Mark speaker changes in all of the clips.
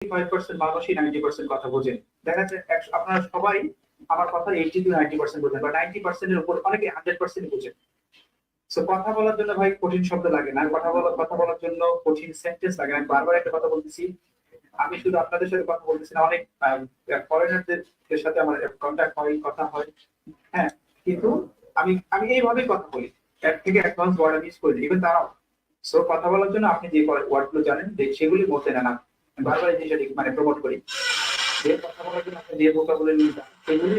Speaker 1: 5% মানুষই 90% কথা বোঝেন। দেখা যাচ্ছে আপনারা সবাই আমার কথা 80 to 90% বোঝেন, বা 90% এর উপর অনেকে 100% বোঝেন। সো কথা বলার জন্য ভাই কঠিন শব্দ লাগে না, কথা বলার জন্য কঠিন সেন্টেন্স লাগে না। বারবার একটা কথা বলতেছি, আমি শুধু আপনাদের সাথে কথা বলতেছি না, অনেক ফরেনারদের সাথে আমার কন্ট্যাক্ট হয়, কথা হয়। হ্যাঁ, কিন্তু আমি আমি এইভাবেই কথা বলি, এর থেকে অ্যাডভান্স ওয়ার্ড আমি ইউজ করি, ইভেন তারাও। সো কথা বলার জন্য আপনি যে ওয়ার্ডগুলো জানেন সেগুলি মধ্যে নেন। আমি বারবার এই জিনিসটা মানে প্রমোট করি যে কথা বলার জন্য আপনি যে ভোকাবুলারি সেগুলি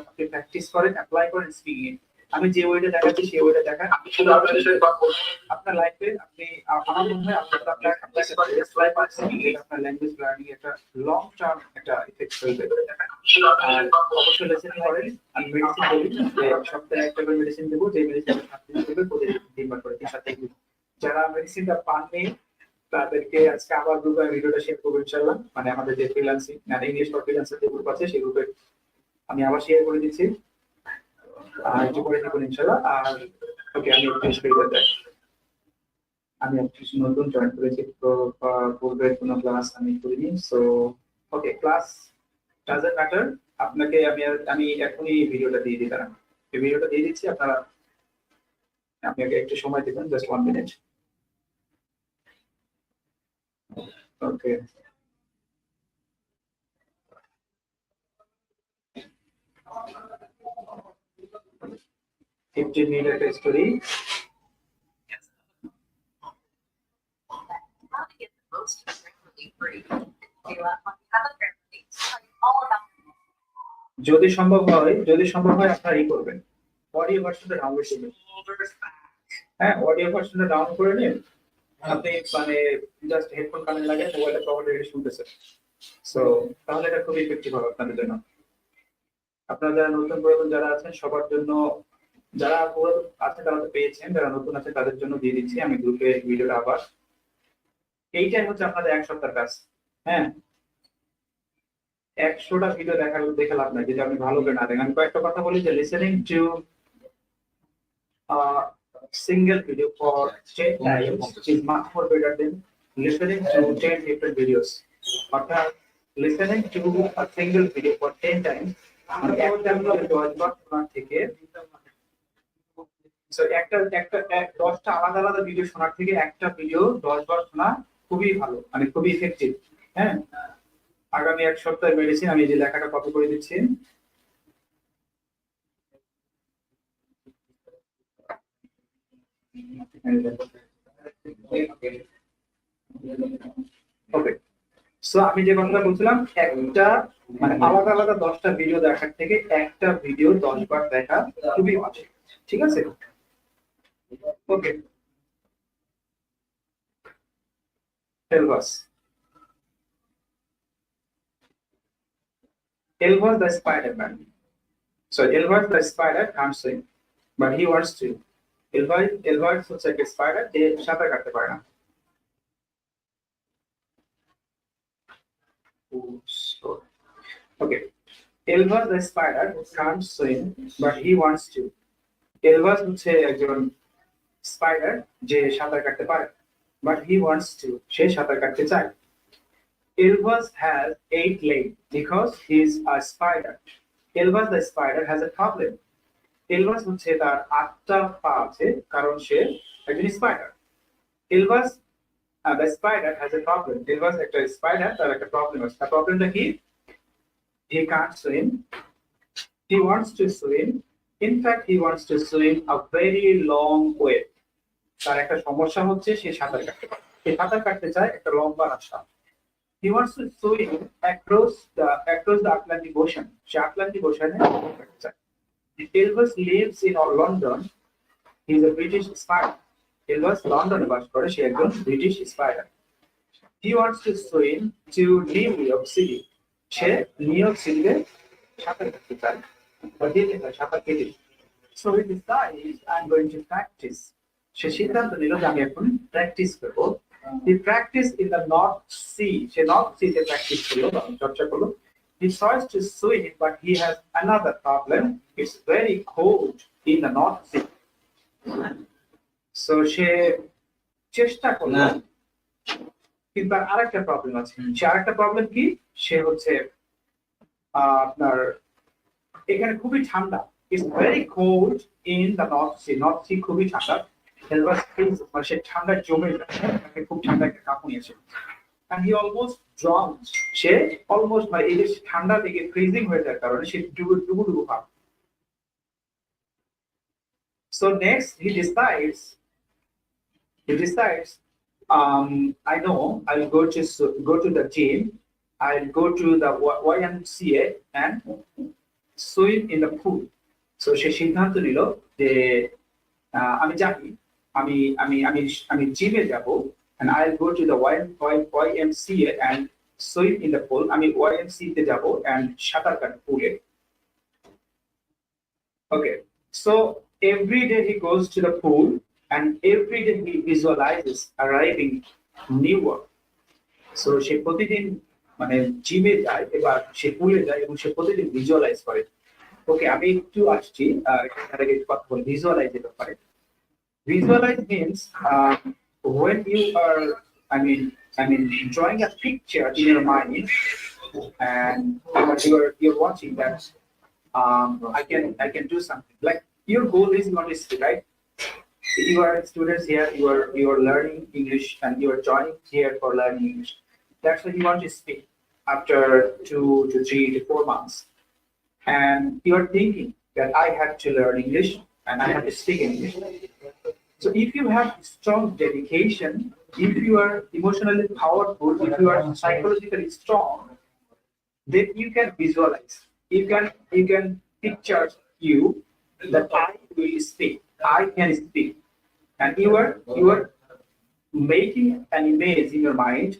Speaker 1: আপনি প্র্যাকটিস করেন, অ্যাপ্লাই করেন স্পিকিং। আমি যে ওয়েটা দেখাচ্ছি সেই ওয়েটা দেখান, আপনি শুধু আপনাদের সাথে আপনার লাইফে আপনি আমার মনে হয় আপনার আপনার ল্যাঙ্গুয়েজ লার্নিং একটা লং টার্ম একটা ইফেক্ট হইবে। আর অবশ্যই লেসন করেন। আমি মেডিসিন বলি যে সপ্তাহে একটা করে মেডিসিন দেবো, যে মেডিসিন 7 দিন দেবে, প্রতিদিন 3 বার করে 3-7 দিন। যারা মেডিসিনটা পাননি তাদেরকে আজকে আবার গ্রুপে ভিডিওটা শেয়ার করবো ইনশাআল্লাহ। মানে আমাদের যে ফ্রিল্যান্সিং আর ইংলিশ ফর ফ্রিল্যান্সার যে গ্রুপ আছে সেই গ্রুপে আমি আবার শেয়ার করে দিচ্ছি, আর একটু করে দিব ইনশাআল্লাহ। আর ওকে, আমি ফিনিশ করে দেব। আমি কিছু নতুন জয়েন করেছি, তো পূর্বের কোনো ক্লাস আমি করিনি। So okay, class doesn't matter. আপনাকে আমি এখনই ভিডিওটা দিয়ে দিই, দাঁড়ান এই ভিডিওটা দিয়ে দিচ্ছি, আপনারা আপনাকে একটু সময় দিবেন, জাস্ট 1 মিনিট। ওকে, 15-minute story. যদি সম্ভব হয় আপনারা এই করবেন, অডিও ভার্সনটা ডাউনলোড করবেন। হ্যাঁ, অডিও ভার্সনটা ডাউনলোড করে নিন। আপনি মানে জাস্ট হেডফোন কানে লাগিয়ে মোবাইলটা প্রপারলি শুনতেছেন। সো তাহলে এটা খুব ইফেক্টিভ হবে আপনাদের জন্য। আপনারা যারা নতুন পুরাতন যারা আছেন সবার জন্য, যারা পুরাতন আছে তারা তো পেয়েছেন, যারা নতুন আছে তাদের জন্য দিয়ে দিচ্ছি আমি গ্রুপে ভিডিওটা আবার। এইটাই হচ্ছে আপনাদের 1 সপ্তাহ কাজ। হ্যাঁ, 100টা ভিডিও দেখে লাভ নাই যদি আপনি ভালো করে না দেখেন। আমি কয়েকটা কথা বলি যে listening to single video for 10 times is much more better than listening to 10 different videos. অর্থাৎ listening to a single video for 10 times মানে একটা ভিডিও 10 বার শোনার থেকে, সো একটা 10টা আলাদা আলাদা ভিডিও শোনার থেকে একটা ভিডিও 10 বার শোনা খুবই ভালো, মানে খুবই ইফেক্টিভ। হ্যাঁ, আগামী 1 সপ্তাহের মেডিসিন আমি যে লেখাটা কপি করে দিচ্ছি। ওকে, সো আমি যে কথাটা বলছিলাম, একটা মানে আলাদা আলাদা 10টা ভিডিও দেখার থেকে একটা ভিডিও 10 বার দেখা খুবই ভালো, ঠিক আছে? ওকে, Elvas the Spider-Man. So Elvas the spider can't swim, but he wants to. Elvas হচ্ছে একটা স্পাইডার যে সাঁতার কাটতে পারে না। Okay, Elvas the spider can't swim, but he wants to. Elvas হচ্ছে একজন স্পাইডার যে সাঁতার কাটতে পারে, but he wants to. সে সাঁতার কাটতে চায়। Elvas has 8 legs because he is a spider. Elvas the spider has a problem. Elvas হচ্ছে তার 8টা পা আছে কারণ সে একজন spider. Elvas the spider has a problem. Elvas একটা স্পাইডার, তার একটা প্রবলেম আছে। তার প্রবলেমটা কি? He can't swim. He wants to swim. In fact, he wants to swim a very long way. তার একটা সমস্যা হচ্ছে সে সাঁতার কাটতে পারে। সে সাঁতার কাটতে চায় একটা লম্বা রাস্তা। He wants to swim across the Atlantic Ocean. সে আটলান্টিক ওশানে সাঁতার কাটতে চায়। Elvas lives in London. He is a British spider. Elvas লন্ডনে বাস করে, সে একজন British spider. He wants to swim to New York City. Say new York সিটিতে সাঁতার কাটতে চায়, বা দিল্লি সাঁতার কেটে। So he decides I'm going to practice. সে সিদ্ধান্ত নিল যে আমি এখন প্র্যাকটিস করবো। He practiced in the North Sea. Say north সিতে প্র্যাকটিস করলো, চর্চা করলো। He tries to swim, but he has another problem. It's very cold in the North Sea. So সে চেষ্টা করলো কিন্তু তার আরেকটা প্রবলেম আছে। সে আরেকটা প্রবলেম কি, সে হচ্ছে আপনার এখানে খুবই ঠান্ডা, it's very cold in the North Sea খুবই ঠান্ডা। মানে সে ঠান্ডা জমে যায়, তাকে খুব ঠান্ডা একটা কাঁপুনি আছে। and he almost drowned, say almost মানে এই যে ঠান্ডা থেকে ফ্রিজিং হয়ে যাওয়ার কারণে সে ডুবু ভাব। So next he decides I know I'll go to the gym, I'll go to the YMCA and swim in the pool. So সে সিদ্ধান্ত নিল যে আমি জানি আমি আমি আমি আমি জিমে যাব, and I'll go to the YMCA and swim in the pool. আমি YMCA তে যাব and সাঁতার কাটবো পুলে। Okay, so every day he goes to the pool and every day he visualizes arriving Newark. So সে প্রতিদিন মানে জিমে যায়, এবার সে পুলে যায় এবং সে প্রতিদিন ভিজুয়ালাইজ করে। ওকে, আমি একটু আসছি এখানে আগে কথা বলি ভিজুয়ালাইজ এর ব্যাপারে। Visualize means when you are, I mean, drawing a picture in your mind, and you're watching that. I can do something. Like your goal is not to speak, right? You are students here. You are learning English, and you are joining here for learning English. That's why you want to speak after 2 to 3 to 4 months, and you are thinking that I have to learn English and I have to speak English. So if you have strong dedication, if you are emotionally powerful, if you are psychologically strong, then you can visualize. You can picture you that I will speak. I can speak, and you are making an image in your mind.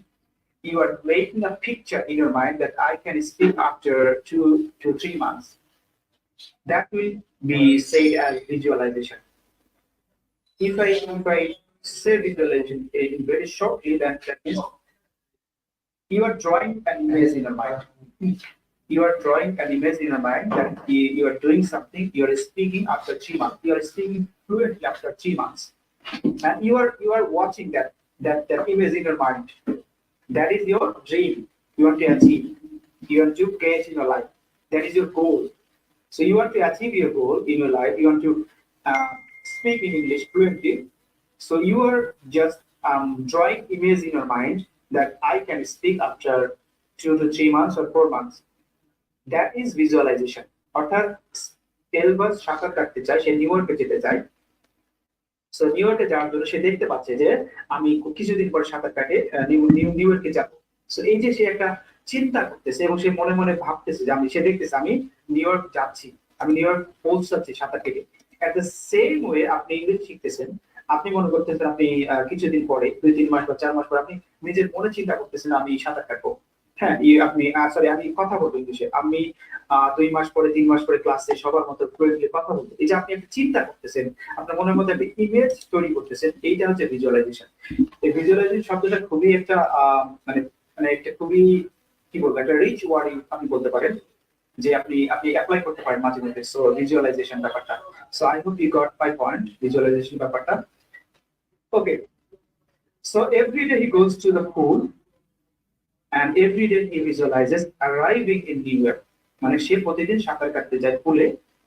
Speaker 1: You are making a picture in your mind that I can speak after 2 to 3 months. That will be said as visualization. If I say visualization in very shortly, then that means you are drawing an image in your mind. You are drawing an image in your mind that you are doing something. You are speaking after 3 months. You are speaking fluently after 3 months, and you are watching that image in your mind. That is your dream. You want to achieve. You want to get in your life. That is your goal. So you want to achieve your goal in your life. You want to speak in English fluently. So you are just drawing image in your mind that I can speak after 2 to 3 months or 4 months. That is visualization. অর্থাৎ এলবাস সাঁতার কাটতে চায়, সে new ইয়র্কে যেতে চায়। So new ইয়র্কে যাওয়ার জন্য সে দেখতে পাচ্ছে যে আমি কিছুদিন পরে সাঁতার কাটে নিউ ইয়র্কে যাব। সো এই যে সে একটা চিন্তা করতেছে এবং সে মনে মনে ভাবতেছে যে সে দেখতেছে আমি নিউ ইয়র্ক যাচ্ছি, আমি নিউ ইয়র্ক পৌঁছাচ্ছি সাঁতার কেটে। এট দ্য সেম ওয়ে আপনি ইংলিশ শিখতেছেন, আপনি মনে করতেছেন আপনি কিছুদিন পরে 2-3 মাস বা 4 মাস পরে আপনি নিজের মনে চিন্তা করতেছেন আমি সাঁতার কাটবো। হ্যাঁ, আপনি সরি আমি কথা বলবো ইংলিশে, আমি 2 মাস পরে 3 মাস পরে ক্লাসে সবার মতো ফ্লুয়েন্টলি কথা বলবো। এই যে আপনি একটা চিন্তা করতেছেন, আপনার মনের মধ্যে একটা ইমেজ তৈরি করতেছেন, এইটা হচ্ছে ভিজুয়ালাইজেশন। এই ভিজুয়ালাইজেশন শব্দটা খুবই একটা মানে মানে একটা খুবই কি বলবো একটা রিচ ওয়ার্ড আপনি বলতে পারেন, যে আপনি অ্যাপ্লাই করতে পারেন মাঝে মধ্যে। সো ভিজুয়ালাইজেশন ব্যাপারটা, so I hope you got my point, visualization ব্যাপারটা। Okay, so every day he goes to the pool and every day he visualizes arriving in New York. মানে সে প্রতিদিন সাঁতার কাটতে যায় পুলে,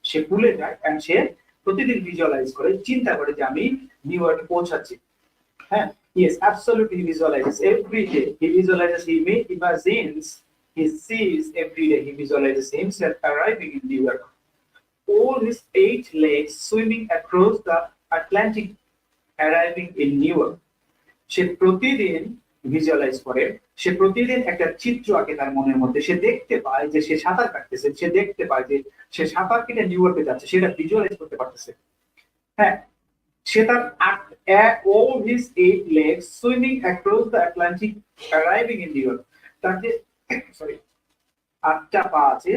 Speaker 1: সে পুলে যায় and সে প্রতিদিন ভিজুয়ালাইজ করে, চিন্তা করে যে আমি নিউ ইয়র্কে পৌঁছাচ্ছি। হ্যাঁ, yes, absolutely he visualizes every day. He visualizes, imagines, he sees every day, he visualizes himself arriving in New York. All his 8 legs swimming across the Atlantic, arriving in New York. সে প্রতিদিন visualise করে, সে প্রতিদিন একটা চিত্র আঁকে তার মনের মধ্যে। সে দেখতে পায় যে সে সাঁতার কাটতেছে, সে দেখতে পায় যে সে সাঁতার কেটে নিউ ইয়র্কে যাচ্ছে, সেটা ভিজুয়ালাইজ করতে পারতেছে। হ্যাঁ, সে তার all his 8 legs swimming across the Atlantic, arriving in New York. তার যে সরি 8টা পা আছে,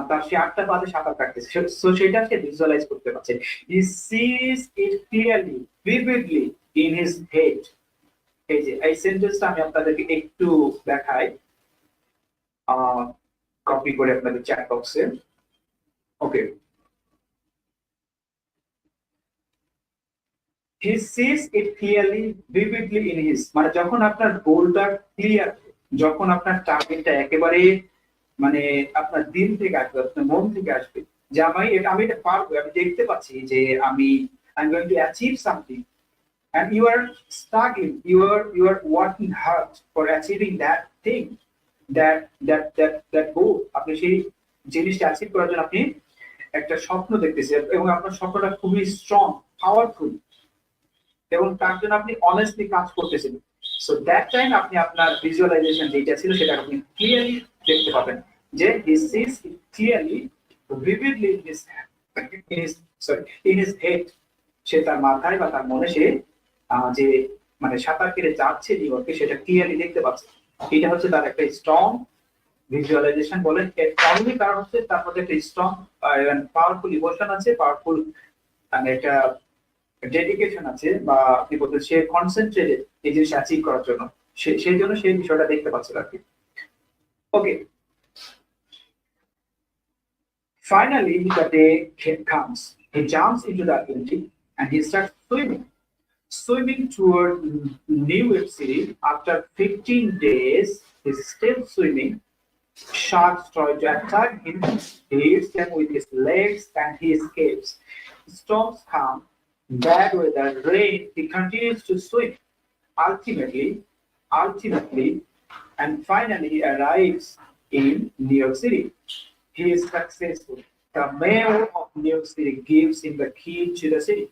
Speaker 1: তার সে 8টা পাতে সাঁতার কাটতেছে, সো সেটা সে ভিজুয়ালাইজ করতে পারছে। He sees it clearly, vividly in his head. এই যে এই সেন্টেন্সটা আমি আপনাদেরকে একটু দেখাই, কপি করে আপনাদের চ্যাট বক্সে। ওকে, he sees it clearly, vividly in his, মানে যখন আপনার গোলটা ক্লিয়ার, যখন আপনার টার্গেটটা একেবারে মানে আপনার দিল থেকে আসবে, আপনার মন থেকে আসবে, যে আমি এটা পারবো, আমি দেখতে পাচ্ছি যে I'm going to achieve something, and you are struggling, you are working hard for achieving that thing, that goal, আপনি সেই জিনিসটা অ্যাচিভ করার জন্য আপনি একটা স্বপ্ন দেখতেছেন, এবং আপনার স্বপ্নটা খুবই স্ট্রং, পাওয়ারফুল, এবং তার জন্য আপনি অনেস্টলি কাজ করতেছেন। সো দ্যাট টাইম আপনি আপনার ভিজুয়ালাইজেশন যেটা ছিল সেটা আপনি ক্লিয়ারলি দেখতে পাবেন, যে he sees it clearly, vividly in his head, সে তার মাথায় বা তার মনে সে যে মানে সাঁতার কেটে যাচ্ছে নিউ সেটা ক্লিয়ারলি দেখতে পাচ্ছে। এটা হচ্ছে তার একটা স্ট্রং ভিজুয়ালাইজেশন বলেন। এর অনলি কারণ হচ্ছে তার মধ্যে একটা স্ট্রং পাওয়ারফুল ইমোশন আছে, পাওয়ারফুল একটা ডেডিকেশন আছে, বা আপনি বলতে সে কনসেন্ট্রেটেড এই জিনিস অ্যাচিভ করার জন্য, সেই জন্য সেই বিষয়টা দেখতে পাচ্ছিল আর কি। ওকে, finally the day comes, he jumps into the Atlantic and he starts swimming toward New York City. After 15 days he's still swimming. Sharks try to attack him, he hits them with his legs and he escapes. Storms come, bad weather, rain, he continues to swim. Ultimately, and finally arrives in New York City. He is successful. The mayor of New York City gives him the key to the city.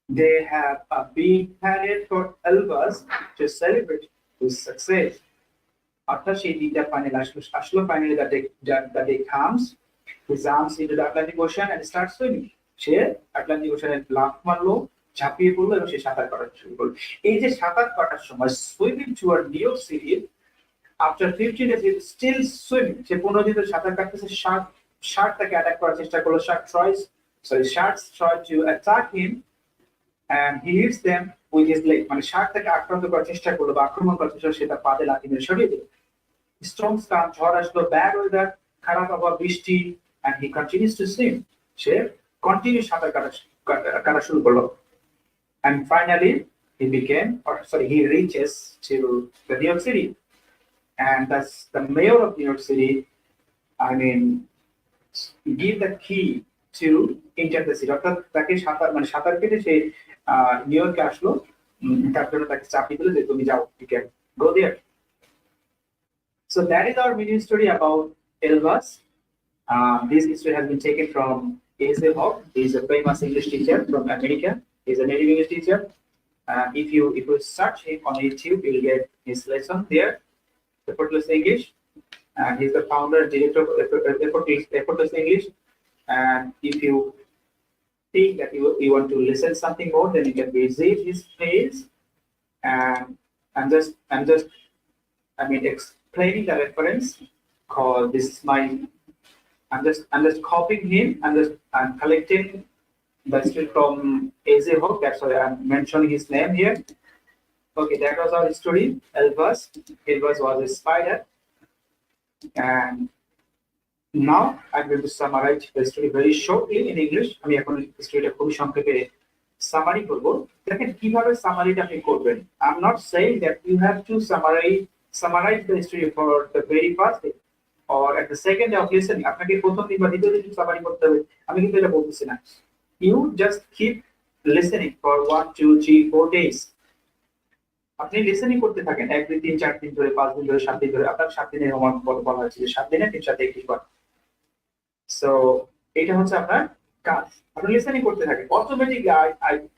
Speaker 1: They have a big parade for Elvis to celebrate his success. After she did the final ashlo, finally the day comes, he jumps into the Atlantic Ocean and starts swimming. সে Atlantic ওশানে লাফ মারলো, ঝাঁপিয়ে পড়লো এবং সে সাঁতার কাটা শুরু করলো। এই যে সাঁতার কাটার সময় swimming toward new York city, after 15 days he still swimming, সে 15 দিন ধরে সাঁতার কাটতেছে। শার্ক তাকে অ্যাটাক করার চেষ্টা করলো, sharks try to attack him and he hits them with his leg, মানে শার্ক তাকে আক্রান্ত করার চেষ্টা করলো বা আক্রমণ করার চেষ্টা, সেটা পাতে লাথি মেরে সরিয়ে দিল। স্টর্মস কাম, ঝড় আসলো, ব্যাড ওয়েদার, খারাপ আবহাওয়া, বৃষ্টি, and he continues to swim, say continue সাঁতার কাটা শুরু করলো। And finally he reaches to the New York City, and that's the mayor of New York City, give the key to enter the city, অর্থাৎ তাকে সাঁতার কেটে সে new ইয়র্কে আসলো, তার জন্য তাকে চাবি দিল যে তুমি যাও, you can go there. So that is our mini story about Elvis. This history has been taken from A.Z. Hawk. He is a famous English teacher from America. He is a native English teacher. If you search him on YouTube, you will get his lesson there, Effortless English. And he's the founder and director of Effortless English. And if you think that you want to listen something more, then you can visit his page. And I'm just explaining the reference. Called this is my. I'm just copying him. I'm collecting the story from A.Z. Hawk. That's why I'm mentioning his name here. Okay, that was our story. Elvis was a spider, and now I'm going to summarize the story very shortly in English. আমি এখন স্টোরিটা খুবই সংক্ষেপে summary করব। দেখেন কিভাবে সামারিটা আপনি করবেন। I'm not saying that you have to summarize the story for the very first day or at the second day of listening. আপনাকে প্রথম দিন বা দ্বিতীয় দিন সামারি করতে হবে, আমি কিন্তু এটা বলতেছি না। You just keep listening for 1, 2, 3, 4 days. আপনি লিসেনিং করতে থাকেন 1, 2, 3, 4 দিন ধরে, 5 দিন ধরে, 7 দিন ধরে। আপনার 7 দিনের হোমওয়ার্ক বলা হয়েছে যে 7 দিনে 3 7 21 বার। সো এটা হচ্ছে আপনার কাজ, আপনি লিসেনিং করতে থাকেন automatically.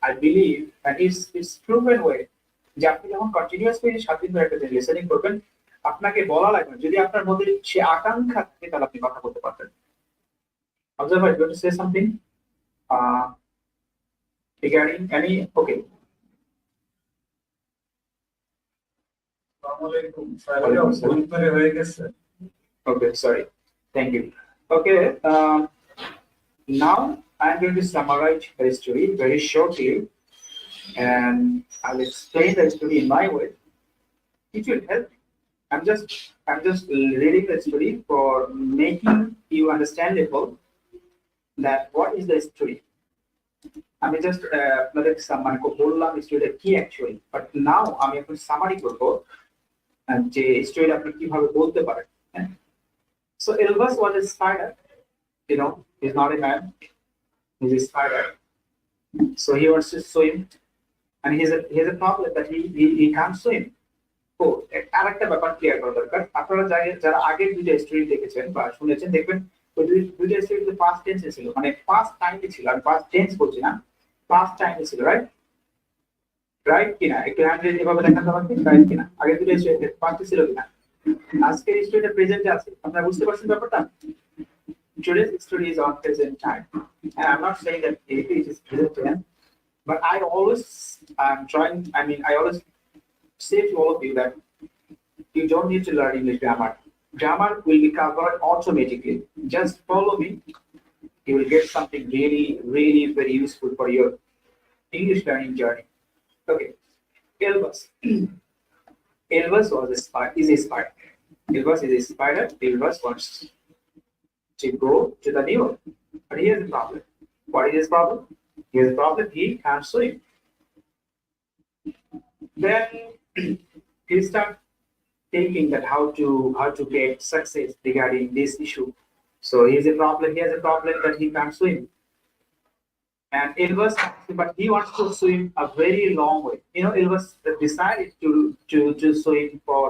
Speaker 1: I believe that it's proven way যে আপনি যখন কন্টিনিউয়াসলি 7 দিন ধরে একটা লিসেনিং করবেন, আপনাকে বলা লাগবে, যদি আপনার মধ্যে সে আকাঙ্ক্ষা থাকে তাহলে আপনি কথা বলতে পারবেন। Observer, you want to say something regarding any? Okay. Okay, sorry. Thank you. Okay, now I'm going to summarize the story very shortly, and I'll explain the story in my way. It will help. I'm just reading the story for making you understandable that what is the story. আমি just আপনাদের মানে বললাম স্টোরিটা কি actually, but now আমি এখন summary করবো যে স্টোরিটা আপনি কিভাবে বলতে পারেন। So Elvis was a spider, you know, he's not a man, he's a spider. So he wants to swim, and he has a problem that he can't swim. তো আরেকটা ব্যাপার ক্লিয়ার করা দরকার, আপনারা যারা আগের দুইটা স্টোরি দেখেছেন বা শুনেছেন দেখবেন ওই দুইটা স্টোরিতে পাস্ট টেন্সে ছিল, মানে পাস্ট টাইমে ছিল, আর পাস্ট টেন্স বলছি না, পাস্ট টাইমে ছিল, রাইট? রাইট কিনা? একটু হ্যান্ড রেজ এভাবে দেখাতে পারবেন, রাইট কিনা? আগের দুইটা স্টোরি পাস্টে ছিল কিনা? আজকের স্টোরিটা প্রেজেন্টে আছে, আপনারা বুঝতে পারছেন ব্যাপারটা? Today's story is on present time, and I'm not saying that it is present tense, but I always I always say to all of you that you don't need to learn English grammar. Grammar will be covered automatically. Just follow me. You will get something really, really very useful for your English learning journey. Okay. Elvis. Elvis is a spider. Elvis is a spider. Elvis wants to go to the New York. But he has a problem. What is his problem? He has a problem. He can't swim. Then he starts thinking that how to get success regarding this issue. So he has a problem that he can't swim. And Elvis, but he wants to swim a very long way. You know, Elvis decided to swim for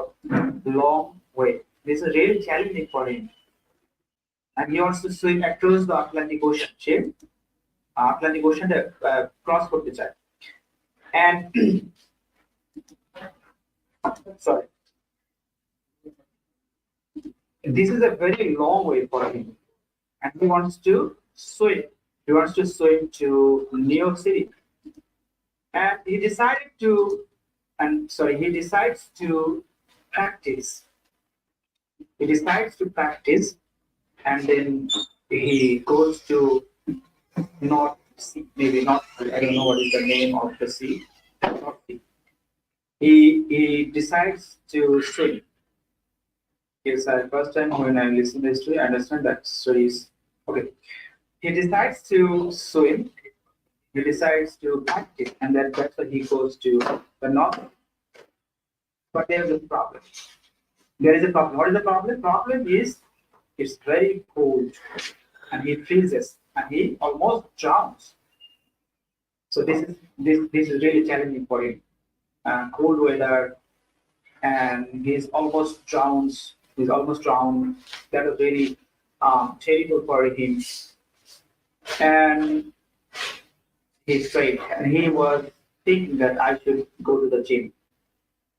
Speaker 1: long way. This is really challenging for him. And he wants to swim across the Atlantic Ocean. Atlantic Ocean cross করতে চায়. And sorry. This is a very long way for him, and he wants to swim. He wants to swim to New York City, and he decides to practice. He decides to practice, and then he goes to North Sea. Maybe not. I don't know what is the name of the sea. North Sea. He decides to swim. Yes, first time when I listen to the story, I understand that story is okay. He decides to swim. He decides to practice, and that's why he goes to the north. But there is a problem. There is a problem. What is the problem? Problem is it's very cold, and he freezes, and he almost drowns. So this is really challenging for him. Cold weather, and he's almost drowns. He's almost drowned. That was really terrible for him. And he's straight, and he was thinking that I should go to the gym.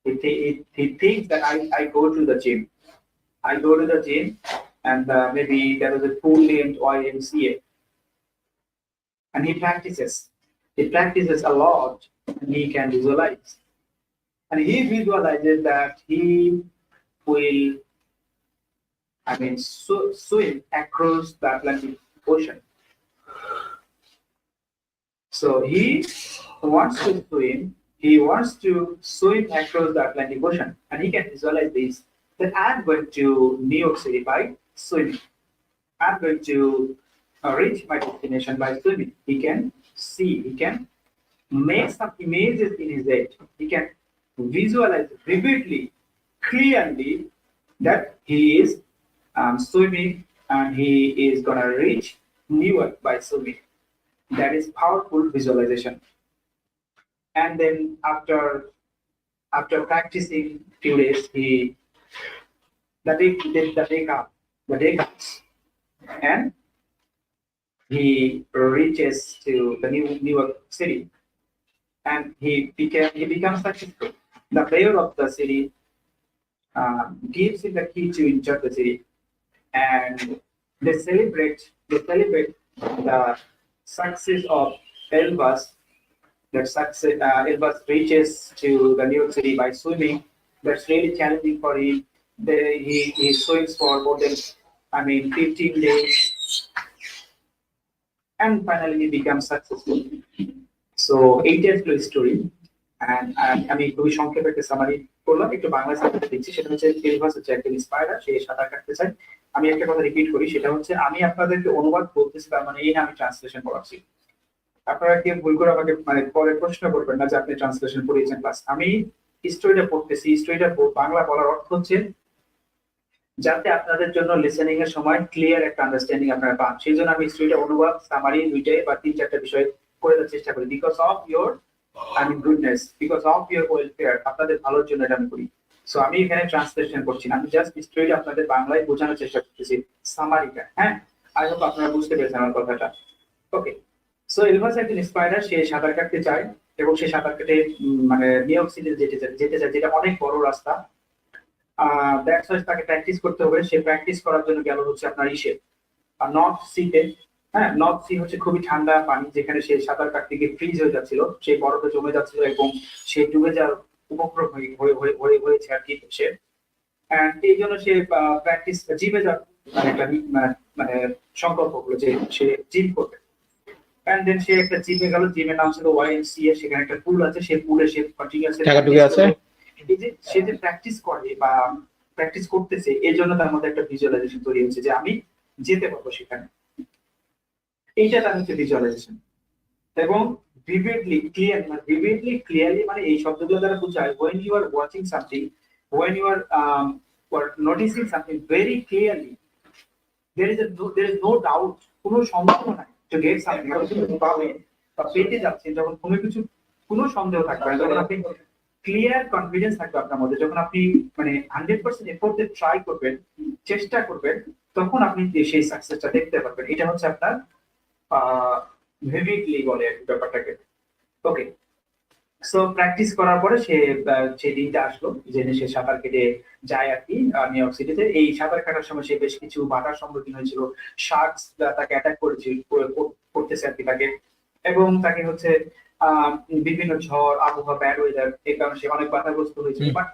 Speaker 1: He thinks that I go to the gym. I go to the gym, and maybe there was a pool named YMCA. And he practices. He practices a lot, and he can visualize. And he visualizes that he will swim across the Atlantic Ocean. So he wants to swim. He wants to swim across the Atlantic Ocean, and he can visualize this. That I'm going to New York City by swimming. I'm going to reach my destination by swimming. He can see. He can make some images in his head. He can visualize vividly, clearly that he is swimming, and he is gonna reach New York by swimming. That is powerful visualization. And then after practicing few days, the day comes, and he reaches to the New York City, and he becomes successful. The mayor of the city gives him the key to enter the city, and they celebrate the success of Elvis. That success, Elvis reaches to the New York City by swimming. That's really challenging for him. He swims for more than 15 days, and finally he becomes successful. So 8 years story, and আমি খুবই সংক্ষেপে একটা summary করলাম, একটু Bangla subject দিচ্ছি। সেটা হচ্ছে এলভাস হচ্ছে একজন স্পাইডার, সে সাঁতার কাটতে চায়। আমি একটা কথা রিপিট করি, সেটা হচ্ছে আমি আপনাদেরকে অনুবাদ বলতেছি, তার মানে এই না আমি ট্রান্সলেশন করাচ্ছি। আপনারা কেউ ভুল করে আমাকে মানে পরে প্রশ্ন করবেন না যে আপনি ট্রান্সলেশন পড়িয়েছেন ক্লাস। আমি স্টোরিটা পড়তেছি, স্টোরিটা বাংলা বলার অর্থ হচ্ছে যাতে আপনাদের জন্য লিসেনিং এর সময় ক্লিয়ার একটা আন্ডারস্ট্যান্ডিং আপনারা পান, সেই জন্য আমি স্টোরিটা অনুবাদ সামারি দুইটাই বা তিন চারটা বিষয় করে দেওয়ার চেষ্টা করি। Because of your goodness, because of your welfare, আপনাদের ভালোর জন্য এটা আমি করি। সো আমি এখানে ট্রান্সলেশন করছি না, আমি জাস্ট স্টোরিটা আপনাদের বাংলায় বোঝানোর চেষ্টা করতেছি, সামারিটা। হ্যাঁ, আই হোপ আপনারা বুঝতে পেরেছেন আমার কথাটা। ওকে, সো এলভাস একজন স্পাইডার, সে সাঁতার কাটতে চায় এবং সে সাঁতার কেটে মানে নিউ ইয়র্ক সিটি যেতে চায়, যেটা অনেক বড় রাস্তা। দ্যাটস ওয়াই তাকে প্র্যাকটিস করতে হবে। সে প্র্যাকটিস করার জন্য গেল হচ্ছে আপনার ইসে নর্থ সিতে। হ্যাঁ, নর্থ সি হচ্ছে খুবই ঠান্ডা পানি, যেখানে সে সাঁতার কাটতে গিয়ে ফ্রিজ হয়ে যাচ্ছিল, সেই বরফে জমে যাচ্ছিল এবং সে ডুবে যাওয়ার উপক্রম হয়েছে আর কি সে। এই জন্য সে প্র্যাকটিস জিমে যাওয়ার মানে একটা মানে সংকল্প হলো যে সে জিম করবে। এন্ড দেন সে একটা জিমে গেল, জিমের নাম ছিল YMCA। সেখানে একটা পুল আছে, সেই পুলে সে কন্টিনিউয়াসলি এই যে সে যে প্র্যাকটিস করে বা প্র্যাকটিস করতেছে, এই জন্য তার মধ্যে একটা ভিজুয়ালাইজেশন তৈরি হচ্ছে যে আমি যেতে পারবো সেখানে। এইটা তার হচ্ছে ভিজুয়ালাইজেশন। এবং ভিভিডলি ক্লিয়ারলি মানে এই শব্দগুলো দ্বারা বোঝায় when you are watching something, when you are noticing something very clearly, there is no doubt, কোনো সন্দেহ নাই to get something, আপনি পাবেন বা পেতে যাচ্ছেন যখন কোনো সন্দেহ থাকবে না, যখন আপনি ক্লিয়ার কনফিডেন্স থাকবে আপনার মধ্যে, যখন আপনি মানে 100% এফোর্ট দিয়ে ট্রাই করবেন, চেষ্টা করবেন, তখন আপনি সেই সাকসেসটা দেখতে পারবেন। এটা হচ্ছে আপনার ভিভিডলি বলে ব্যাপারটাকে। ওকে, সো প্র্যাকটিস করার পরে সে সেই দিনটা আসলো যে সে সাঁতার কেটে যায় আর কি নিউ ইয়র্ক সিটিতে। এই সাঁতার কাটার সময় সে বেশ কিছু বাধার সম্মুখীন হয়েছিল, শার্কস তাকে অ্যাটাক করতেছে আর কি তাকে, এবং তাকে হচ্ছে বিভিন্ন ঝড় আবহাওয়া, ব্যাড ওয়েদার, এই কারণে সে অনেক বাধাগ্রস্ত হয়েছিল। বাট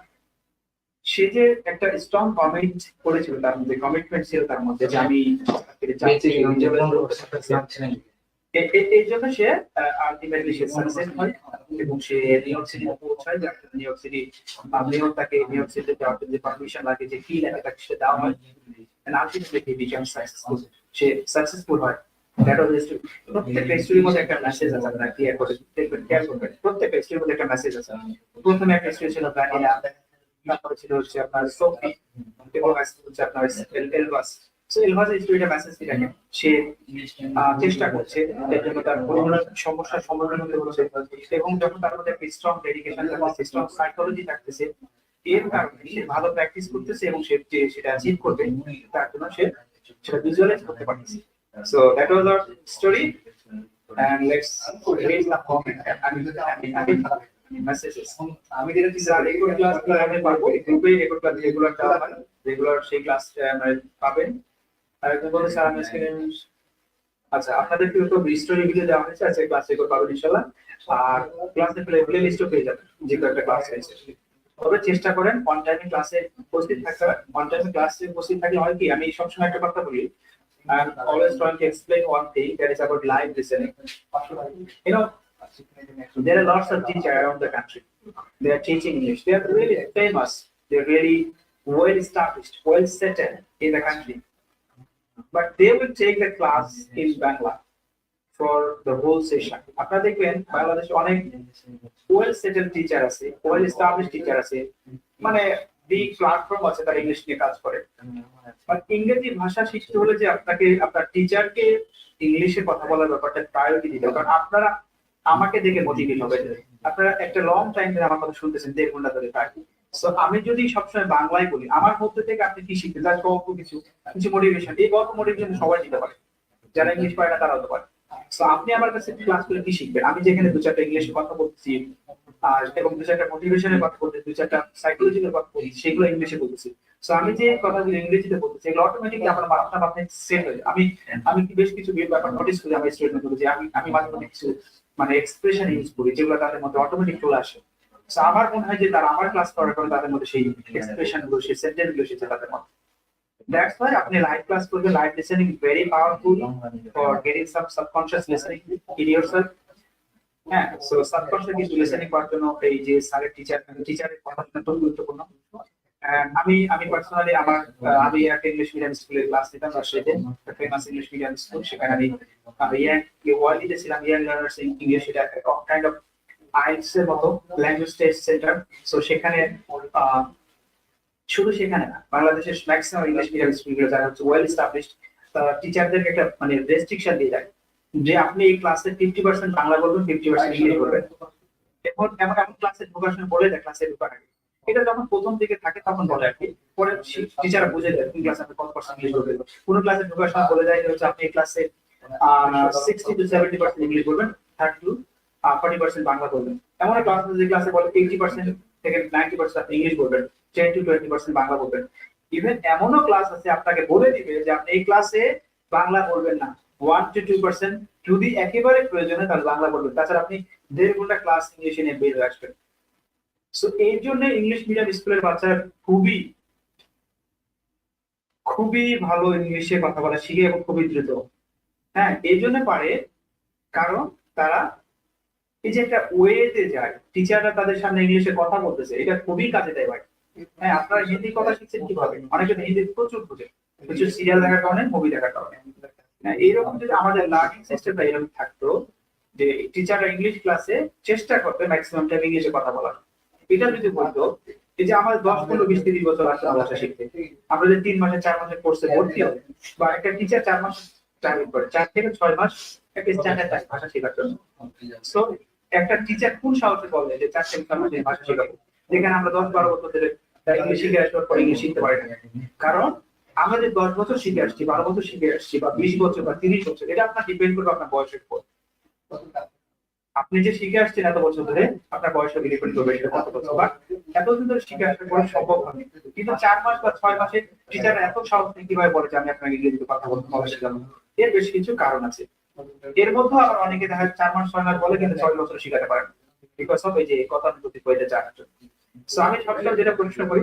Speaker 1: সে যে একটা স্ট্রং করেছিল, তার মধ্যে কমিটমেন্ট ছিল তার মধ্যে যে আমি এই জন্য সে আলটিমেটলি সে সাকসেস হয় এবং সে নিউ ইয়র্ক সিটিতে পৌঁছায়। নিউ ইয়র্ক সিটি তাকে নিউ ইয়র্ক সিটিতে যাওয়ার জন্য যে পারমিশন লাগে, যে ফি লাগে, তাকে সে দেওয়া হয়। and ultimately he becomes successful, সে সাকসেসফুল হয়। That was the story. প্রত্যেকটা স্টোরির মধ্যে একটা মেসেজ আছে, আপনারা ক্লিয়ার করে দেখবেন, খেয়াল করবেন, প্রত্যেকটা স্টোরির মধ্যে একটা মেসেজ আছে। প্রথমে একটা স্টোরি ছিল ভ্যানিলা, তারপরে ছিল হচ্ছে আপনার সোফি, এবং হচ্ছে আপনার এলভাস। সো এলভাসের স্টোরিটা মেসেজ কি দেখেন, সে চেষ্টা করছে, এর জন্য তার বিভিন্ন সমস্যার সম্মুখীন হতে হচ্ছে, এবং যখন তার মধ্যে একটা স্ট্রং ডেডিকেশন থাকতেছে, স্ট্রং সাইকোলজি থাকতেছে, এর কারণে সে ভালো প্র্যাকটিস করতেছে এবং সে সেটা অ্যাচিভ করবে, তার জন্য সে সেটা ভিজুয়ালাইজ করতে পারতেছে। So that was our story, and let's read the comment. Messages আমি যেটা রেগুলার ক্লাস আমি পাবো, গ্রুপে রেগুলার দেওয়া হয়, রেগুলার সেই ক্লাস মানে পাবেন। আর একদম বলে স্যার আমি আচ্ছা, আপনাদেরকে তো স্টোরি ভিডিও দেওয়া হয়েছে, আজকে ক্লাস রেকর্ড পাবেন ইনশাআল্লাহ। আর ক্লাসে প্লে লিস্টও পেয়ে যাবেন, যে একটা ক্লাস হয়েছে। তবে চেষ্টা করেন অন টাইমে ক্লাসে উপস্থিত থাকতে। অন টাইমে ক্লাসে উপস্থিত থাকলে হয় কি, আমি সবসময় একটা কথা বলি, I'm always trying to explain one thing, that is about live listening. You know, there are lots of teachers around the country. They are teaching English. They are really famous. They are really well established, well settled in the country. But they will take the class in Bangla for the whole session. আপনারা দেখবেন বাংলাদেশে অনেক well settle teacher আছে, well establish teacher আছে, মানে big platform আছে, তারা English নিয়ে কাজ করে। বাট ইংরেজি ভাষা শিখতে হলে যে আপনাকে আপনার টিচারকে ইংলিশে কথা বলার ব্যাপারটা প্রায়োরিটি দিতে হবে। কারণ আপনারা আমাকে দেখে মোটিভেট হবে, আপনারা একটা লং টাইম ধরে আমার কথা শুনতেছেন, 1.5 ঘন্টা ধরে প্রায়। সো আমি যদি সবসময় বাংলায় বলি, আমার মধ্যে থেকে আপনি কি শিখতে চান, গল্প কিছু মোটিভেশন, এই গল্প মোটিভেশন সবাই দিতে পারে, যারা ইংলিশ পারে না তারাও তো পারে। সো আপনি আমার কাছে ক্লাস করে কি শিখবেন? আমি যেখানে 2-4টা ইংলিশে কথা বলতেছি আর এবং 2-4টা মোটিভেশনের কথা বলতেছি, 2-4টা সাইকোলজিক্যাল কথা বলতেছি, সেগুলো ইংলিশে বলতেছি। সো আমি যে কথাগুলো ইংরেজিতে বলতেছি, এগুলো অটোমেটিকলি আপনার মাথায় সেট হয়ে যায়। আমি কি বেশ কিছু ব্যাপার নোটিস করি আমার স্টুডেন্ট গুলো, যে আমি মাঝে মধ্যে কিছু মানে এক্সপ্রেশন ইউজ করি, যেগুলো তাদের মধ্যে অটোমেটিক চলে আসে। সো আমার মনে হয় যে তারা আমার ক্লাস করার পরে তাদের মধ্যে সেই এক্সপ্রেশন গুলো, সেই সেন্টেন্স গুলো এসেছে তাদের মধ্যে। That's why আপনি লাইভ ক্লাস করবেন। Live listening very powerful for getting some subconscious listening in yourself. হ্যাঁ, সো সাবকনশিয়াস কিছু লিসেনিং করার জন্য এই যে স্যারের টিচারের কথা অত্যন্ত গুরুত্বপূর্ণ। আমি পার্সোনালি আমি একটা ইংলিশ মিডিয়াম স্কুলে ক্লাস নিতাম রাজশাহীতে, ফেমাস ইংলিশ মিডিয়াম স্কুল। সেখানে আমি ওয়ালিতে ছিলাম, ইয়াং লার্নার্স ইংলিশ, এটা কাইন্ড অফ আইএলটিএস এর মতো ল্যাঙ্গুয়েজ টেস্ট সেন্টার। সো সেখানে আহ, শুধু সেখানে না, বাংলাদেশের ম্যাক্সিমাম ইংলিশ মিডিয়াম স্কুলগুলো যারা হচ্ছে ওয়েল এস্টাবলিশড, তারা টিচারদেরকে একটা মানে রেস্ট্রিকশন দিয়ে দেয় যে আপনি এই ক্লাসে 50% বাংলা বলবেন, 50% ইংলিশ বলবেন। এখন এমন এমন ক্লাসে ঢোকার সময় বলে দেয় ক্লাসে ঢোকার আগে, এটা যখন প্রথম দিকে থাকে তখন বলে আর কি, পরে টিচাররা বুঝে দেয় কোন ক্লাসে আপনি কত পার্সেন্ট ইংলিশ বলবেন। কোন ক্লাসে ঢোকার সময় বলে দেয় যে হচ্ছে আপনি এই ক্লাসে 60 to 70% ইংলিশ বলবেন, 30 to 40% বাংলা বলবেন। এমন ক্লাস আছে যে ক্লাসে বলে 80% থেকে 90% আপনি ইংলিশ বলবেন, 10 to 20% বাংলা বলবেন। ইভেন এমনও ক্লাস আছে আপনাকে বলে দিবে যে আপনি এই ক্লাসে বাংলা বলবেন না, 1 to 2%, যদি একেবারে প্রয়োজন হয় তাহলে বাংলা বলবেন, তাছাড়া আপনি 1.5 ঘন্টা ক্লাস ইংলিশে নিয়ে বের হয়ে আসবেন। সো এই জন্য ইংলিশ মিডিয়াম স্কুলের বাচ্চারা খুবই খুবই ভালো ইংলিশে কথা বলা শিখে এবং খুবই দ্রুত। হ্যাঁ, এই জন্য পারে কারণ তারা এই যে একটা ওয়েতে যায়, টিচাররা তাদের সামনে ইংলিশে কথা বলতেছে, এটা খুবই কাজে দেয় ভাই। হ্যাঁ, আপনারা হিন্দি কথা শিখছেন কিভাবে? অনেকে হিন্দি প্রচুর বুঝে, প্রচুর সিরিয়াল দেখার কারণে, মুভি দেখার কারণে। হ্যাঁ, এইরকম যদি আমাদের লার্নিং সিস্টেমটা এরকম থাকতো যে টিচাররা ইংলিশ ক্লাসে চেষ্টা করবে ম্যাক্সিমাম টাইম ইংলিশে কথা বলার, এটা যদি বলতো, এই যে আমাদের 10, 15, 20, 30 বছর আসছে ভাষা শিখতে, আমরা যে 3 মাসে 4 মাসের কোর্সে ভর্তি হবে, বা একটা টিচার 4 মাস ট্রাইনিং করে, 4 থেকে 6 মাস একটা স্ট্যান্ডার্ড ভাষা শেখার জন্য। সো একটা টিচার কোন সাহসে বলে যে 4 থেকে 6 মাসে ভাষা শেখাবো, যেখানে আমরা 10, 12 বছর ধরে ইংলিশ শিখে আসার পর ইংলিশ শিখতে পারি না? কারণ আমরা যে 10 বছর শিখে আসছি, 12 বছর শিখে আসছি, বা 20 বছর বা 30 বছর, এটা আপনার ডিপেন্ড করবে আপনার বয়সের উপর। আপনি যে শিখে আসছেন এত বছর ধরে, আপনার বয়স ডিপেন্ড করবে সেটা কত বছর, বা এতদিন ধরে শিখে আসার পরে সম্ভব হবে। কিন্তু 4 মাস বা 6 মাসে টিচার এত সাহস নিয়ে কিভাবে বলে যে আমি আপনাকে ইংরেজিতে কথা বলতে হবে শিখাবো? এর বেশ কিছু কারণ আছে। এর মধ্যে আবার অনেকে দেখা যায় 4 মাস 6 মাস বলে কিন্তু 6 বছর শিখাতে পারে না, বিকজ অফ এই যে গতানুগতিক হয়ে যাওয়ার জন্য। সো আমি সবসময় যেটা প্রশ্ন করি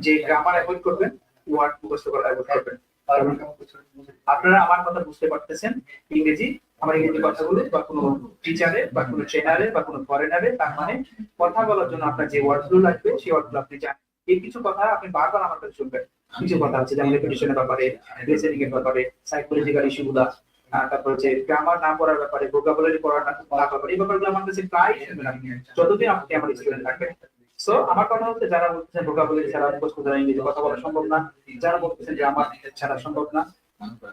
Speaker 1: যে গ্রামার অ্যাভয়েড করবেন, ওয়ার্ড মুখস্থ করা অ্যাভয়েড করবেন। কারণ আপনারা আমার কথা বুঝতে পারতেছেন, ইংরেজি আমার ইংরেজি কথাগুলো বা কোনো টিচারে বা কোনো ট্রেনারে বা কোনো ফরেনারে, তার মানে কথা বলার জন্য আপনার যে ওয়ার্ডগুলো লাগবে সেই ওয়ার্ডগুলো আপনি জানেন। এই কিছু কথা আপনি বারবার আমার কাছে শুনবেন। কিছু কথা আছে যেমন রেপিটেশনের ব্যাপারে, লিসেনিং এর ব্যাপারে, সাইকোলজিক্যাল ইস্যুগুলো, তারপর হচ্ছে গ্রামার না পড়ার ব্যাপারে, ভোকাবুলারি পড়ার না ব্যাপারে, এই ব্যাপারগুলো আমার কাছে প্রায় শুনবেন আপনি যতদিন আপনি আমার স্টুডেন্ট থাকবেন। সো আমার কথা হচ্ছে, যারা বলতেছেন ভোকাবুলারি ছাড়া মুখস্থ দ্বারা ইংরেজি কথা বলা সম্ভব না, যারা বলতেছেন গ্রামার ছাড়া সম্ভব না,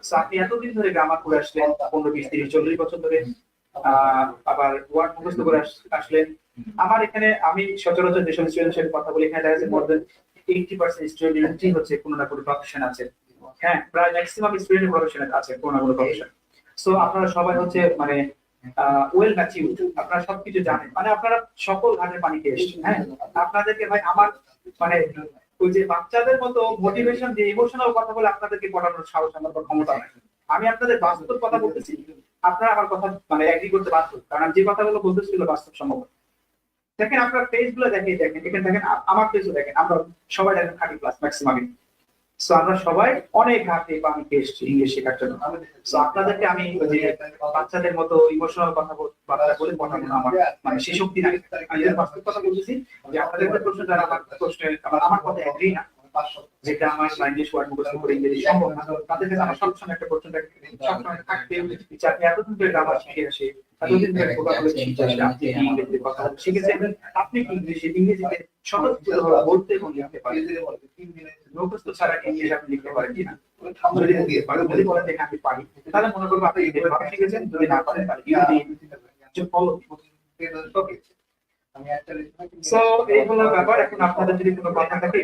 Speaker 1: সো আপনি এতদিন ধরে গ্রামার করে আসলেন, 15, 20, 30, 40 বছর ধরে, আবার ওয়ার্ড মুখস্থ করে আসলেন। আমার এখানে আমি সচরাচর যেসব স্টুডেন্টের সাথে কথা বলি, এখানে দেখা যাচ্ছে মোর দেন 80% স্টুডেন্টই হচ্ছে কোনো না কোনো প্রফেশন আছে। হ্যাঁ, প্রায় ম্যাক্সিমাম স্টুডেন্ট প্রফেশন আছে, কোনো না কোনো প্রফেশন। সো আপনারা সবাই হচ্ছে মানে ওয়েল ম্যাচিউরড, আপনারা সবকিছু জানেন, মানে আপনারা সকল ঘাটের পানি খেয়ে এসেছেন। হ্যাঁ, আপনাদেরকে ভাই আমার মানে ওই যে বাচ্চাদের মতো মোটিভেশন দিয়ে ইমোশনাল কথা বলে আপনাদেরকে পড়ানোর সাহস আমার বা ক্ষমতা নাই। আমি আপনাদের বাস্তব কথা বলতেছি, আপনারা আমার কথা মানে এগ্রি করতে বাধ্য, কারণ আমি যে কথাগুলো বলতেছিল বাস্তব সম্ভব। দেখেন আপনার পেজ গুলো দেখেন, এখানে দেখেন, আমার পেজও দেখেন, আমরা সবাই দেখেন 30+ ম্যাক্সিমাম। সো আমরা সবাই অনেক ঘাটে পানি খেয়ে এসেছি ইংলিশ শেখার জন্য। সো আপনাদেরকে আমি ওই যে বাচ্চাদের মতো ইমোশনাল কথা বলে পড়ানো না, আমার মানে সেই শক্তি নাই। আমি যে বাস্তব কথা বলতেছি, যে আপনাদের একটা প্রশ্ন, যারা আমার প্রশ্নে আমার কথা এগ্রি না যে গ্রামার বা ইংলিশ ওয়ার্ড মুখস্থ করে ইংরেজি সম্ভব না, তাদের কাছে আমার সবসময় একটা প্রশ্ন সবসময় থাকবে যে আপনি এতদিন ধরে গ্রামার শিখে আসে, এতদিন ধরে ভোকাবুলারি শিখে আসে, আপনি ইংরেজিতে কথা শিখেছেন, আপনি কি ইংরেজিতে স্বতঃস্ফূর্তভাবে বলতে এবং লিখতে পারেন? মুখস্থ ছাড়া ইংলিশ আপনি লিখতে পারেন কিনা? যদি বলেন দেখে আমি পারি, তাহলে মনে করবো আপনি ভালো শিখেছেন। যদি না পারেন তাহলে সো এই হলো ব্যাপার। এখন আপনাদের যদি কোনো কথা থাকে,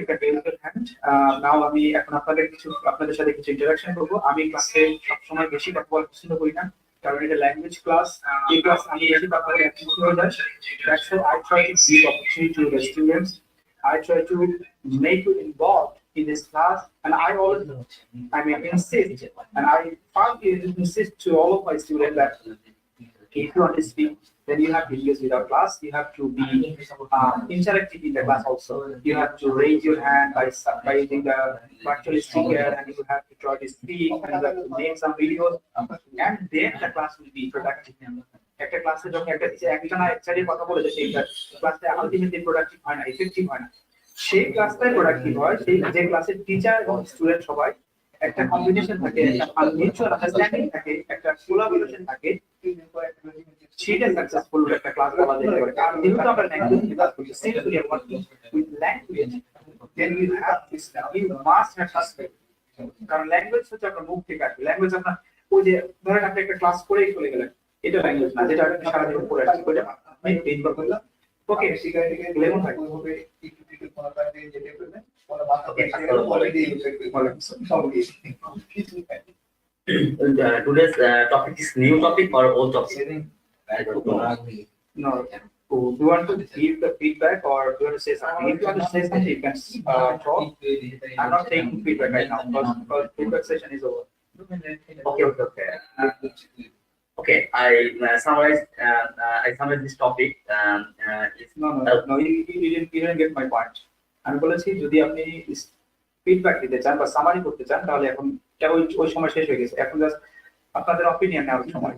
Speaker 1: নাও আমি এখন আপনাদের সাথে কিছু ইন্টারাকশন করবো। আমি ক্লাসে সবসময় বেশি কথা বলা পছন্দ করি না, কারণ এটা ল্যাঙ্গুয়েজ ক্লাস। এই ক্লাস আমি বেশি কথা বলে হয়ে যায়। That's why I try to give opportunity to the students. I try to make you involved in this class, and I always, insist, and I firmly insist to all of my students that if you want to speak, then you have to engage with our class. You have to be interactive in the class also. You have to raise your hand by using the virtual speaker, and you have to try to speak, and you have to make some videos, and then the class will be productive. একটা ক্লাসে যখন একটা teacher একজন এক সাইডে কথা বলে, সেই ক্লাসে আলটিমেটলি প্রোডাক্টিভ হয় না, ইফেক্টিভ হয় না। সেই ক্লাসটাই প্রোডাক্টিভ হয়, সেই যে ক্লাসের টিচার এবং স্টুডেন্ট সবাই একটা কম্বিনেশন থাকে, একটা মিউচুয়াল আন্ডারস্ট্যান্ডিং থাকে, একটা কোলাবোরেশন থাকে, সেটা সাকসেসফুল একটা ক্লাস বলা যেতে পারে। কারণ যেহেতু আমরা ল্যাঙ্গুয়েজ নিয়ে কাজ করছি, since we are working with language, then we have this, we must have suspect. কারণ ল্যাঙ্গুয়েজ হচ্ছে আপনার মুখ থেকে আসবে। ল্যাঙ্গুয়েজ আপনার ওই যে ধরেন আপনি একটা ক্লাস করেই চলে গেলেন, এটা ল্যাঙ্গুয়েজ না, যেটা আপনি সারাদিন পড়ে আসছেন ওইটা আপনি রিড করলেন। ওকে, লেমন ভাই
Speaker 2: Today's topic is new topic or old topic?
Speaker 1: no. Do you want to give the feedback or do you want to say something? If you want to say something, you can talk. I'm not taking feedback right now because feedback session is over.
Speaker 2: Okay, I summarize this topic.
Speaker 1: No, you didn't get my point. আমি বলেছি যদি আপনি feedback দিতে চান বা summary করতে চান তাহলে এখন ওই সময় শেষ হয়ে গেছে, এখন জাস্ট আপনাদের অপিনিয়ন নেওয়ার সময়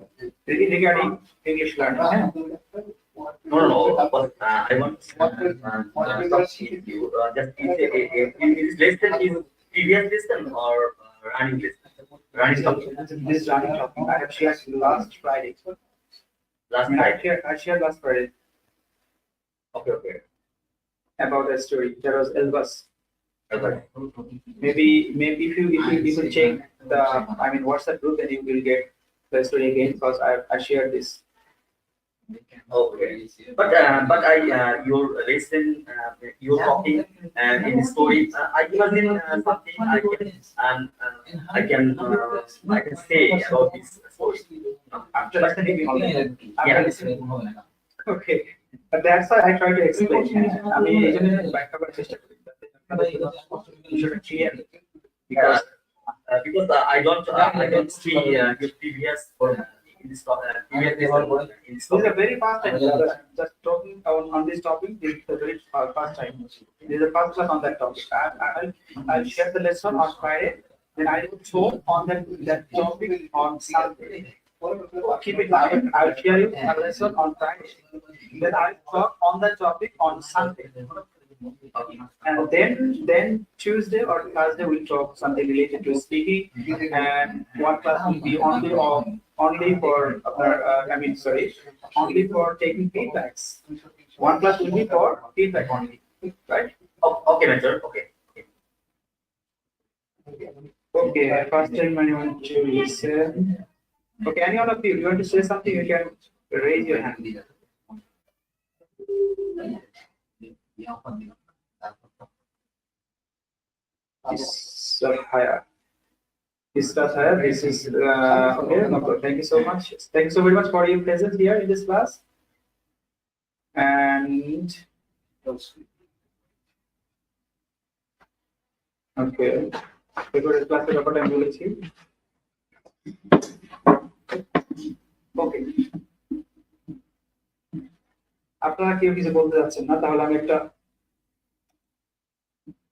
Speaker 1: রিগার্ডিং ইংলিশ লার্নিং। হ্যাঁ,
Speaker 2: No. I want you. Just is lesson is previous lesson or running lesson? Running topic.
Speaker 1: This running topic I have shared last Friday. I shared last Friday.
Speaker 2: Okay.
Speaker 1: About a story. That was Elbas. Maybe if you check the WhatsApp group, then you will get the story again because I shared this.
Speaker 2: Okay, but your lesson, your talking in the story, I imagine something I can say about this story.
Speaker 1: After listening,
Speaker 2: Yeah.
Speaker 1: Okay, but that's why I try to explain. I mean, you should clear
Speaker 2: because I don't see your previous in this previous
Speaker 1: this is a very fast time. Just talking on this topic. This is a very fast time. This is a fast class on that topic. I'll share the lesson on Friday. Then I will show on that topic on Sunday. Keep it mind. I'll share you a lesson on Friday. Then I'll talk on that topic on Sunday. And then Tuesday or Thursday we'll talk something related to speaking, and one class will be only for only for taking feedbacks. One class will be for feedback only, right?
Speaker 2: Okay, mentor. Okay.
Speaker 1: Okay, first time anyone to listen. Okay, any one of you want to say something, you can raise your hand. This is okay. No, thank you so much. Thank you so very much for your presence here in this class. And okay, class I'm বলেছি। Okay, আপনারা কেউ কিছু বলতে যাচ্ছেন না, তাহলে আমি একটা